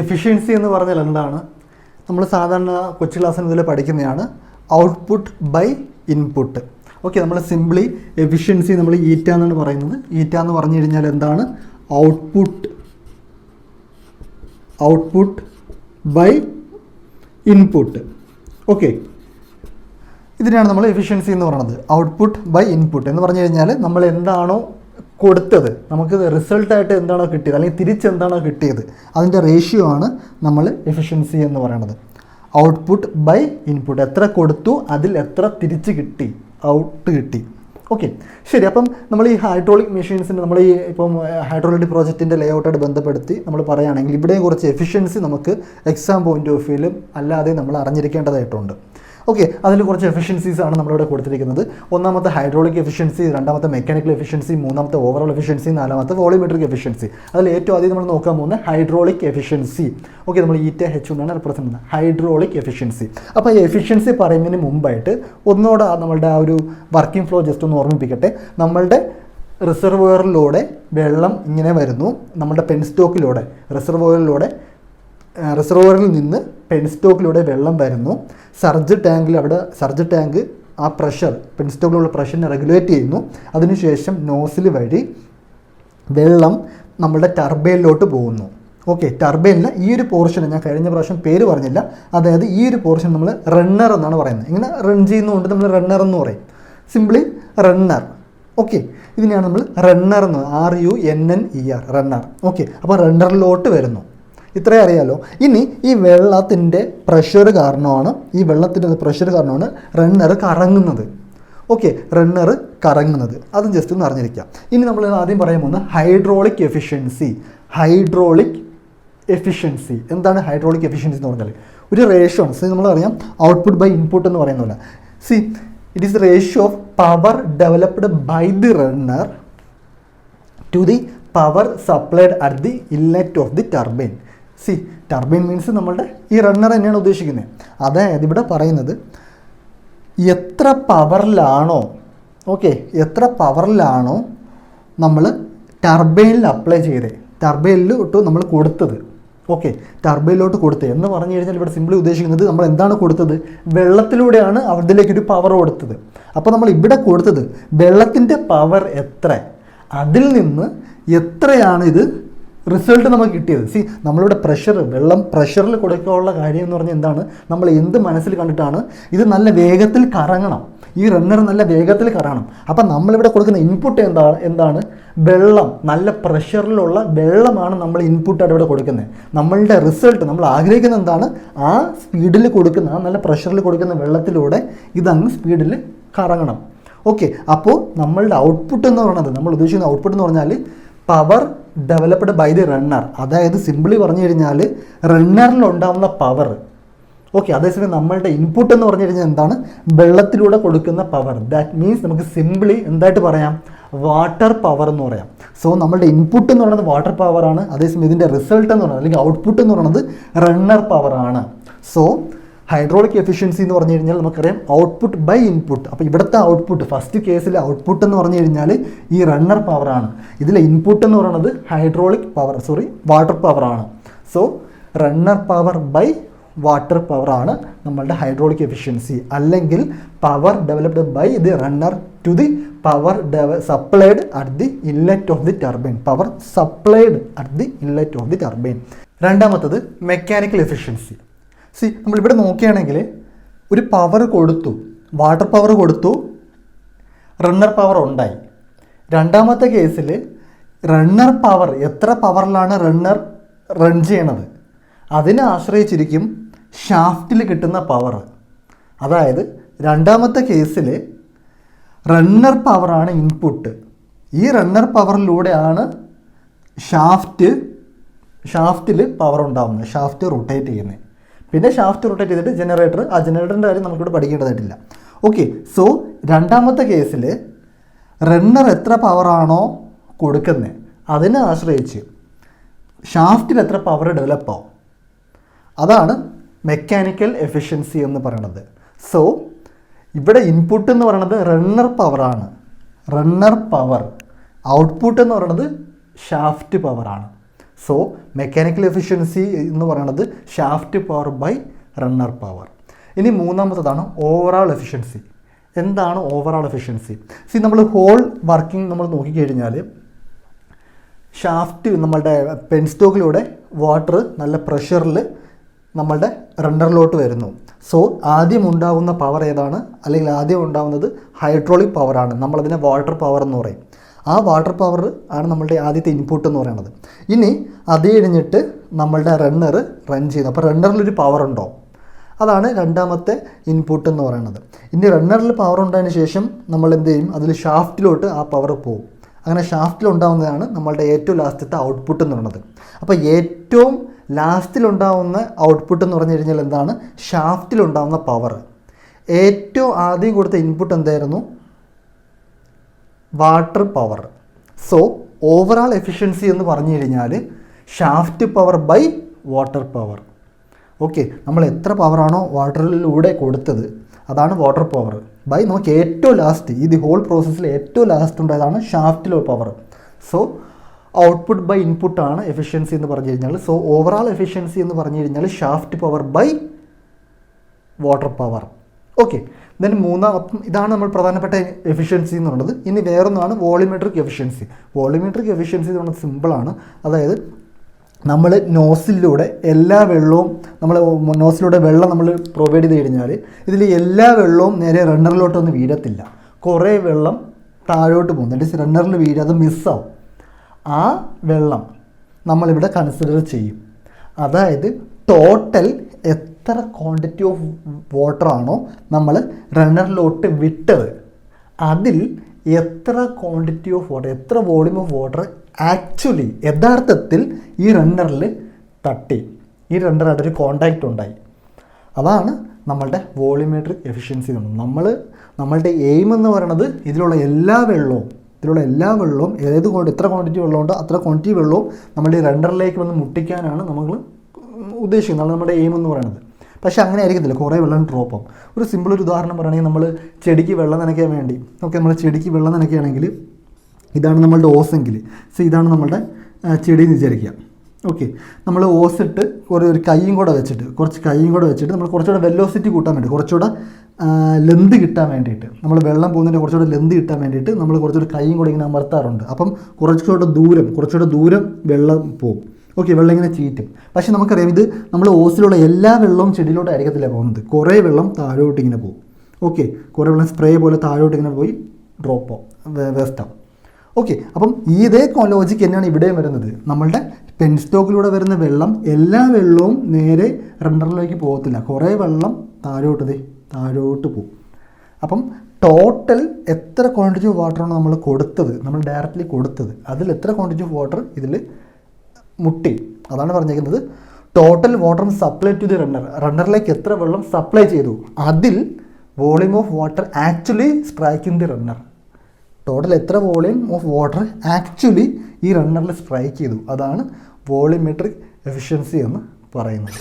Efficiency എന്ന് പറഞ്ഞാൽ എന്താണ്? നമ്മൾ സാധാരണ കൊച്ചു ക്ലാസ്സിൽ മുതൽ പഠിക്കുന്നതാണ് ഔട്ട്പുട്ട് ബൈ ഇൻപുട്ട്. ഓക്കെ, നമ്മൾ സിംപ്ലി എഫിഷ്യൻസി നമ്മൾ ഈറ്റ എന്നാണ് പറയുന്നത്. ഈറ്റ എന്ന് പറഞ്ഞു കഴിഞ്ഞാൽ എന്താണ്? Output by input. ഓക്കെ, ഇതിനാണ് നമ്മൾ എഫിഷ്യൻസി എന്ന് പറയുന്നത്. ഔട്ട്പുട്ട് ബൈ ഇൻപുട്ട് എന്ന് പറഞ്ഞു കഴിഞ്ഞാൽ നമ്മൾ എന്താണോ കൊടുത്തത്, നമുക്ക് റിസൾട്ടായിട്ട് എന്താണോ കിട്ടിയത് അല്ലെങ്കിൽ തിരിച്ചെന്താണോ കിട്ടിയത് അതിൻ്റെ റേഷ്യോ ആണ് നമ്മൾ എഫിഷ്യൻസി എന്ന് പറയുന്നത്. ഔട്ട്പുട്ട് ബൈ ഇൻപുട്ട്, എത്ര കൊടുത്തു അതിൽ എത്ര തിരിച്ച് കിട്ടി, ഔട്ട് കിട്ടി. ഓക്കെ, ശരി. അപ്പം നമ്മൾ ഈ ഹൈഡ്രോളിക് മെഷീൻസിൻ്റെ നമ്മൾ ഈ ഇപ്പം ഹൈഡ്രോളിക് പ്രോജക്റ്റിൻ്റെ ലേഔട്ടായിട്ട് ബന്ധപ്പെടുത്തി നമ്മൾ പറയുകയാണെങ്കിൽ ഇവിടെയും കുറച്ച് എഫിഷ്യൻസി നമുക്ക് എക്സാം പോയിൻ്റ് ഓഫ് വ്യൂവിലും അല്ലാതെ നമ്മൾ അറിഞ്ഞിരിക്കേണ്ടതായിട്ടുണ്ട്. ഓക്കെ, അതിൽ കുറച്ച് എഫിഷ്യൻസീസ് ആണ് നമ്മളിവിടെ കൊടുത്തിരിക്കുന്നത്. ഒന്നാമത്തെ ഹൈഡ്രോളിക് എഫിഷ്യൻസി, രണ്ടാമത്തെ മെക്കാനിക്കൽ എഫിഷ്യൻസി, മൂന്നാമത്തെ ഓവറോൾ എഫിഷ്യൻസി, നാലാമത്തെ വോളിയോമെട്രിക് എഫിഷ്യൻസി. അതിൽ ഏറ്റവും ആദ്യം നമ്മൾ നോക്കാൻ പോകുന്നത് ഹൈഡ്രോളിക് എഫിഷ്യൻസി. ഓക്കെ, നമ്മൾ ഈറ്റ എച്ച് എന്നാണ് റെപ്രസെൻ്റ് ചെയ്യുന്നത് ഹൈഡ്രോളിക് എഫിഷ്യൻസി. അപ്പോൾ ഈ എഫിഷ്യൻസി പറയുന്നതിന് മുമ്പായിട്ട് ഒന്നുകൂടെ നമ്മളുടെ ആ ഒരു വർക്കിംഗ് ഫ്ലോ ജസ്റ്റ് ഒന്ന് ഓർമ്മിപ്പിക്കട്ടെ. നമ്മളുടെ റിസർവോയറിലൂടെ വെള്ളം ഇങ്ങനെ വരുന്നു, നമ്മുടെ പെൻസ്റ്റോക്കിലൂടെ റിസർവോയറിൽ നിന്ന് പെൻസ്റ്റോക്കിലൂടെ വെള്ളം വരുന്നു. സർജ് ടാങ്ക് ആ പ്രഷർ, പെൻസ്റ്റോക്കിലുള്ള പ്രഷറിനെ റെഗുലേറ്റ് ചെയ്യുന്നു. അതിനുശേഷം നോസിൽ വഴി വെള്ളം നമ്മുടെ ടർബൈനിലോട്ട് പോകുന്നു. ഓക്കെ, ടർബൈനിൽ ഈ ഒരു പോർഷൻ ഞാൻ കഴിഞ്ഞ പ്രാവശ്യം പേര് പറഞ്ഞില്ല, അതായത് ഈ ഒരു പോർഷൻ നമ്മൾ റണ്ണർ എന്നാണ് പറയുന്നത്. ഇങ്ങനെ റൺ ചെയ്യുന്നതുകൊണ്ട് നമ്മൾ റണ്ണർ എന്ന് പറയും, സിംപ്ലി റണ്ണർ. ഓക്കെ, ഇതിനെയാണ് നമ്മൾ റണ്ണർ എന്ന്, RUNNER റണ്ണർ. ഓക്കെ, അപ്പോൾ റണ്ണറിലോട്ട് വരുന്നു. ഇത്രയും അറിയാലോ. ഇനി ഈ വെള്ളത്തിൻ്റെ പ്രഷർ കാരണമാണ് റണ്ണർ കറങ്ങുന്നത്. ഓക്കെ, റണ്ണർ കറങ്ങുന്നത് അതും ജസ്റ്റ് ഒന്ന് അറിഞ്ഞിരിക്കാം. ഇനി നമ്മൾ ആദ്യം പറയാൻ പോകുന്നത് ഹൈഡ്രോളിക് എഫിഷ്യൻസി. എന്താണ് ഹൈഡ്രോളിക് എഫിഷ്യൻസി എന്ന് പറഞ്ഞാൽ? ഒരു റേഷ്യോ ആണ്. നമ്മളറിയാം ഔട്ട്പുട്ട് ബൈ ഇൻപുട്ട് എന്ന് പറയുന്ന പോലെ. It is ratio of power developed by the runner to the power supplied at the inlet of the turbine. Turbine means നമ്മളുടെ ഈ റണ്ണർ തന്നെയാണ് ഉദ്ദേശിക്കുന്നത്. അതായത് ഇവിടെ പറയുന്നത് എത്ര പവറിലാണോ നമ്മൾ ടർബൈനിൽ അപ്ലൈ ചെയ്തത്, ടർബൈനിലോട്ട് നമ്മൾ കൊടുത്തത്. ഓക്കെ, ടർബൈനിലോട്ട് കൊടുത്തത് എന്ന് പറഞ്ഞു കഴിഞ്ഞാൽ ഇവിടെ സിംപ്ലി ഉദ്ദേശിക്കുന്നത് നമ്മൾ എന്താണ് കൊടുത്തത്? വെള്ളത്തിലൂടെയാണ് അതിലേക്കൊരു പവർ കൊടുത്തത്. അപ്പോൾ നമ്മൾ ഇവിടെ കൊടുത്തത് വെള്ളത്തിൻ്റെ പവർ എത്ര, അതിൽ നിന്ന് എത്രയാണ് ഇത് റിസൾട്ട് നമുക്ക് കിട്ടിയത്. നമ്മളിവിടെ വെള്ളം പ്രഷറിൽ കൊടുക്കാനുള്ള കാര്യം എന്ന് പറഞ്ഞാൽ എന്താണ്? നമ്മൾ എന്ത് മനസ്സിൽ കണ്ടിട്ടാണ്? ഇത് നല്ല വേഗത്തിൽ കറങ്ങണം, ഈ റണ്ണർ നല്ല വേഗത്തിൽ കറങ്ങണം. അപ്പം നമ്മളിവിടെ കൊടുക്കുന്ന ഇൻപുട്ട് എന്താണ്? വെള്ളം, നല്ല പ്രഷറിലുള്ള വെള്ളമാണ് നമ്മൾ ഇൻപുട്ടായിട്ട് ഇവിടെ കൊടുക്കുന്നത്. നമ്മളുടെ റിസൾട്ട് നമ്മൾ ആഗ്രഹിക്കുന്നത് എന്താണ്? ആ സ്പീഡിൽ കൊടുക്കുന്ന, ആ നല്ല പ്രഷറിൽ കൊടുക്കുന്ന വെള്ളത്തിലൂടെ ഇതങ്ങ് സ്പീഡിൽ കറങ്ങണം. ഓക്കെ, അപ്പോൾ നമ്മളുടെ ഔട്ട്പുട്ട് എന്ന് പറയുന്നത്, നമ്മൾ ഉദ്ദേശിക്കുന്ന ഔട്ട്പുട്ട് എന്ന് പറഞ്ഞാൽ power developed by the runner. അതായത് സിംപിളി പറഞ്ഞു കഴിഞ്ഞാൽ റണ്ണറിലുണ്ടാവുന്ന പവർ. ഓക്കെ, അതേസമയം നമ്മളുടെ ഇൻപുട്ട് എന്ന് പറഞ്ഞു കഴിഞ്ഞാൽ എന്താണ്? വെള്ളത്തിലൂടെ കൊടുക്കുന്ന പവർ. ദാറ്റ് മീൻസ് നമുക്ക് സിംപിളി എന്തായിട്ട് പറയാം? വാട്ടർ പവർ എന്ന് പറയാം. സോ നമ്മളുടെ ഇൻപുട്ട് എന്ന് പറയുന്നത് വാട്ടർ പവറാണ്, അതേസമയം ഇതിൻ്റെ റിസൾട്ട് എന്ന് പറയുന്നത് അല്ലെങ്കിൽ ഔട്ട്പുട്ട് എന്ന് പറയുന്നത് റണ്ണർ പവറാണ്. സോ ഹൈഡ്രോളിക് എഫിഷ്യൻസി എന്ന് പറഞ്ഞു കഴിഞ്ഞാൽ നമുക്കറിയാം ഔട്ട്പുട്ട് ബൈ ഇൻപുട്ട്. അപ്പോൾ ഇവിടുത്തെ ഔട്ട്പുട്ട്, ഫസ്റ്റ് കേസിലെ ഔട്ട്പുട്ട് എന്ന് പറഞ്ഞു കഴിഞ്ഞാൽ ഈ റണ്ണർ പവറാണ്. ഇതിലെ ഇൻപുട്ട് എന്ന് പറയുന്നത് വാട്ടർ പവറാണ്. So runner power by water പവറാണ് നമ്മളുടെ ഹൈഡ്രോളിക് എഫിഷ്യൻസി. അല്ലെങ്കിൽ power developed by the runner to the power supplied at the inlet of the turbine. രണ്ടാമത്തത് മെക്കാനിക്കൽ എഫിഷ്യൻസി. നമ്മളിവിടെ നോക്കുകയാണെങ്കിൽ ഒരു പവർ കൊടുത്തു, വാട്ടർ പവർ കൊടുത്തു, റണ്ണർ പവർ ഉണ്ടായി. രണ്ടാമത്തെ കേസിൽ റണ്ണർ പവർ, എത്ര പവറിലാണ് റണ്ണർ റൺ ചെയ്യണത് അതിനെ ആശ്രയിച്ചിരിക്കും ഷാഫ്റ്റിൽ കിട്ടുന്ന പവർ. അതായത് രണ്ടാമത്തെ കേസിൽ റണ്ണർ പവറാണ് ഇൻപുട്ട്. ഈ റണ്ണർ പവറിലൂടെയാണ് ഷാഫ്റ്റിൽ പവർ ഉണ്ടാകുന്നത്, ഷാഫ്റ്റ് റൊട്ടേറ്റ് ചെയ്യുന്നത്. പിന്നെ ഷാഫ്റ്റ് റൊട്ടേറ്റ് ചെയ്തിട്ട് ജനറേറ്റർ, ആ ജനറേറ്ററിൻ്റെ കാര്യം നമുക്കിവിടെ പഠിക്കേണ്ടതായിട്ടില്ല. ഓക്കെ, സോ രണ്ടാമത്തെ കേസിൽ റണ്ണർ എത്ര പവറാണോ കൊടുക്കുന്നത് അതിനെ ആശ്രയിച്ച് ഷാഫ്റ്റിൽ എത്ര പവർ ഡെവലപ്പ് ആവും. അതാണ് മെക്കാനിക്കൽ എഫിഷ്യൻസി എന്ന് പറയുന്നത്. സോ ഇവിടെ ഇൻപുട്ട് എന്ന് പറയുന്നത് റണ്ണർ പവറാണ്, ഔട്ട്പുട്ട് എന്ന് പറയുന്നത് ഷാഫ്റ്റ് പവറാണ്. സോ മെക്കാനിക്കൽ എഫിഷ്യൻസി എന്ന് പറയുന്നത് shaft power by runner power. ഇനി മൂന്നാമത്തതാണ് ഓവറാൾ എഫിഷ്യൻസി. എന്താണ് ഓവറാൾ എഫിഷ്യൻസി? നമ്മൾ ഹോൾ വർക്കിംഗ് നമ്മൾ നോക്കിക്കഴിഞ്ഞാൽ ഷാഫ്റ്റ് നമ്മളുടെ പെൻ സ്റ്റോക്കിലൂടെ വാട്ടർ നല്ല പ്രഷറിൽ നമ്മളുടെ റണ്ണറിലോട്ട് വരുന്നു. സോ ആദ്യം ഉണ്ടാകുന്ന പവർ ഏതാണ്? അല്ലെങ്കിൽ ആദ്യം ഉണ്ടാകുന്നത് ഹൈഡ്രോളിക് പവറാണ്. നമ്മളതിനെ വാട്ടർ പവർ എന്ന് പറയും. ആ വാട്ടർ പവർ ആണ് നമ്മളുടെ ആദ്യത്തെ ഇൻപുട്ട് എന്ന് പറയുന്നത്. ഇനി അത് കഴിഞ്ഞിട്ട് നമ്മളുടെ റണ്ണർ റൺ ചെയ്യുന്നു. അപ്പോൾ റണ്ണറിലൊരു പവർ ഉണ്ടോ? അതാണ് രണ്ടാമത്തെ ഇൻപുട്ട് എന്ന് പറയുന്നത്. ഇനി റണ്ണറിൽ പവർ ഉണ്ടായതിന് ശേഷം നമ്മൾ എന്ത് ചെയ്യും? അതിൽ ഷാഫ്റ്റിലോട്ട് ആ പവർ പോകും. അങ്ങനെ ഷാഫ്റ്റിലുണ്ടാകുന്നതാണ് നമ്മളുടെ ഏറ്റവും ലാസ്റ്റത്തെ ഔട്ട്പുട്ട് എന്ന് പറയുന്നത്. അപ്പോൾ ഏറ്റവും ലാസ്റ്റിലുണ്ടാകുന്ന ഔട്ട്പുട്ട് എന്ന് പറഞ്ഞു കഴിഞ്ഞാൽ എന്താണ്? ഷാഫ്റ്റിലുണ്ടാകുന്ന പവർ. ഏറ്റവും ആദ്യം കൊടുത്ത ഇൻപുട്ട് എന്തായിരുന്നു? Water power. So overall efficiency എന്ന് പറഞ്ഞു കഴിഞ്ഞാൽ shaft power by water power. Okay, നമ്മൾ എത്ര പവറാണോ വാട്ടറിലൂടെ കൊടുത്തത് അതാണ് വാട്ടർ പവർ ബൈ നമുക്ക് ഏറ്റവും ലാസ്റ്റ് ഈ ഹോൾ പ്രോസസ്സിൽ ഏറ്റവും ലാസ്റ്റ് ഉണ്ടായതാണ് ഷാഫ്റ്റിലോ പവർ. സോ ഔട്ട്പുട്ട് ബൈ ഇൻപുട്ടാണ് എഫിഷ്യൻസി എന്ന് പറഞ്ഞു കഴിഞ്ഞാൽ. സോ ഓവറാൾ എഫിഷ്യൻസി എന്ന് പറഞ്ഞു കഴിഞ്ഞാൽ shaft power by water power. Okay, then ഇതാണ് നമ്മൾ പ്രധാനപ്പെട്ട എഫിഷ്യൻസി എന്ന് പറയുന്നത്. ഇനി വേറൊന്നാണ് വോളിമെട്രിക് എഫിഷ്യൻസി. വോളിമെട്രിക് എഫിഷ്യൻസി എന്ന് പറയുന്നത് സിമ്പിളാണ്. അതായത് നമ്മൾ നോസിലൂടെ എല്ലാ വെള്ളവും നോസിലൂടെ വെള്ളം നമ്മൾ പ്രൊവൈഡ് ചെയ്ത് കഴിഞ്ഞാൽ ഇതിൽ എല്ലാ വെള്ളവും നേരെ റണ്ണറിലോട്ടൊന്നും വീഴത്തില്ല. കുറേ വെള്ളം താഴോട്ട് പോകും. എന്നിട്ട് റണ്ണറിൽ വീഴും, അത് മിസ്സാവും. ആ വെള്ളം നമ്മളിവിടെ കൺസിഡർ ചെയ്യും. അതായത് ടോട്ടൽ എത്ര ക്വാണ്ടിറ്റി ഓഫ് വാട്ടറാണോ നമ്മൾ റണ്ണറിലോട്ട് വിട്ടത് അതിൽ എത്ര ക്വാണ്ടിറ്റി ഓഫ് വാട്ടർ, എത്ര വോളിയം ഓഫ് വാട്ടർ ആക്ച്വലി യഥാർത്ഥത്തിൽ ഈ റണ്ണറിൽ തട്ടി, ഈ റണ്ണറായിട്ടൊരു കോണ്ടാക്റ്റ് ഉണ്ടായി. അതാണ് നമ്മളുടെ വോളിമെട്രിക് എഫിഷ്യൻസി. നമ്മളുടെ എയിം എന്ന് പറയുന്നത് ഇതിലുള്ള എല്ലാ വെള്ളവും എത്ര ക്വാണ്ടിറ്റി വെള്ളമുണ്ടോ അത്ര ക്വാണ്ടിറ്റി വെള്ളവും നമ്മുടെ ഈ റണ്ണറിലേക്ക് വന്ന് മുട്ടിക്കാനാണ് നമ്മൾ ഉദ്ദേശിക്കുന്നത്. നമ്മുടെ എയിം എന്ന് പറയുന്നത്. പക്ഷേ അങ്ങനെ ആയിരിക്കത്തില്ല, കുറേ വെള്ളം ഡ്രോപ്പ് ആവും. ഒരു സിമ്പിളൊരു ഉദാഹരണം പറയുകയാണെങ്കിൽ നമ്മൾ ചെടിക്ക് വെള്ളം നനയ്ക്കാൻ വേണ്ടി നമ്മൾ ചെടിക്ക് വെള്ളം നനയ്ക്കുകയാണെങ്കിൽ ഇതാണ് നമ്മളുടെ ഓസെങ്കിൽ. സോ ഇതാണ് നമ്മളുടെ ചെടി എന്ന് വിചാരിക്കുക. ഓക്കെ, നമ്മൾ ഓസിട്ട് ഒരു കൈയും കൂടെ വെച്ചിട്ട് നമ്മൾ കുറച്ചുകൂടെ വെലോസിറ്റി കൂട്ടാൻ വേണ്ടി, കുറച്ചുകൂടെ ലെന്ത് കിട്ടാൻ വേണ്ടിയിട്ട്, നമ്മൾ വെള്ളം പോകുന്നതിൻ്റെ കുറച്ചുകൂടെ ലെന്ത് കിട്ടാൻ വേണ്ടിയിട്ട് നമ്മൾ കുറച്ചുകൂടെ കൈയും കൂടെ ഇങ്ങനെ അമർത്താറുണ്ട്. അപ്പം കുറച്ചുകൂടെ ദൂരം വെള്ളം പോകും. ഓക്കെ, വെള്ളം ഇങ്ങനെ ചീറ്റും. പക്ഷേ നമുക്കറിയാം ഇത് നമ്മൾ ഓസിലുള്ള എല്ലാ വെള്ളവും ചെടിയിലോട്ട് ആയിരിക്കത്തില്ല പോകുന്നത്. കുറേ വെള്ളം താഴോട്ട് ഇങ്ങനെ പോകും. ഓക്കെ, കുറേ വെള്ളം സ്പ്രേ പോലെ താഴോട്ട് ഇങ്ങനെ പോയി ഡ്രോപ്പ് വേസ്റ്റാവും. ഓക്കെ, അപ്പം ഇതേ ലോജിക്ക് തന്നെയാണ് ഇവിടെയും വരുന്നത്. നമ്മളുടെ പെൻ സ്റ്റോക്കിലൂടെ വരുന്ന വെള്ളം എല്ലാ വെള്ളവും നേരെ റണ്ണറിലേക്ക് പോകത്തില്ല. കുറേ വെള്ളം താഴോട്ട് പോകും. അപ്പം ടോട്ടൽ എത്ര ക്വാണ്ടിറ്റി ഓഫ് വാട്ടറാണ് നമ്മൾ ഡയറക്റ്റ്ലി കൊടുത്തത് അതിൽ എത്ര ക്വാണ്ടിറ്റി ഓഫ് വാട്ടർ ഇതിൽ മുട്ടി, അതാണ് പറഞ്ഞിരിക്കുന്നത്. Total water supply to the റണ്ണറിലേക്ക് എത്ര വെള്ളം സപ്ലൈ ചെയ്തു അതിൽ volume of water actually striking the runner. Total എത്ര വോളിയം ഓഫ് വാട്ടർ ആക്ച്വലി ഈ റണ്ണറിൽ സ്ട്രൈക്ക് ചെയ്തു, അതാണ് വോളിമെട്രിക് എഫിഷ്യൻസി എന്ന് പറയുന്നത്.